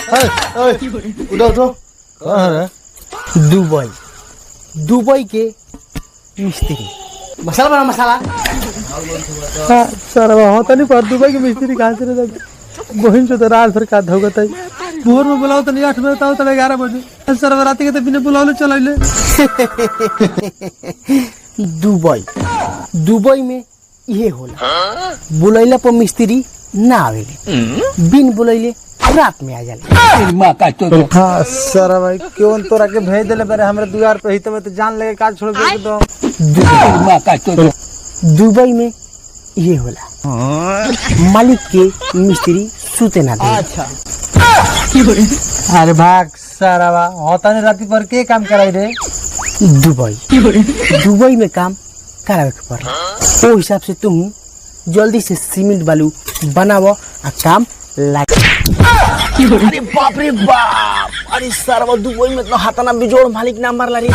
उठो कहाँ है? दुबई के मिस्त्री मसाला बना मसाला। सर होता नहीं पर दुबई के मिस्त्री कहाँ से रहता बहन से तो रात भर का धोगत है भोर में बुलाओ तो नहीं 8 बजे तो 11 बजे सर रात के तो बिना बुलाओ चल दुबई में ये होला बुलैला पर मिस्त्री ना आवेले बिन बुलैले रात में आ जाले। हाँ सर भाई क्यों तोरा के भेज देले बारे हमरे द्वार पे ही तो मैं तो जान लेके काज छोड़ के दो। दुबई में ये होला मालिक के मिस्त्री सुते ना दे। अच्छा अरे भाग सारा होता नहीं रात पर के काम कराई रे दुबई में काम करावे के पड़े। ओ हिसाब से तुम जल्दी से सीमेंट बालू बनावो आ काम लाग। अरे बाप रे बाप, अरे सारा दुबई में तो हाथाना बिजोड़ मालिक ना मारला रे।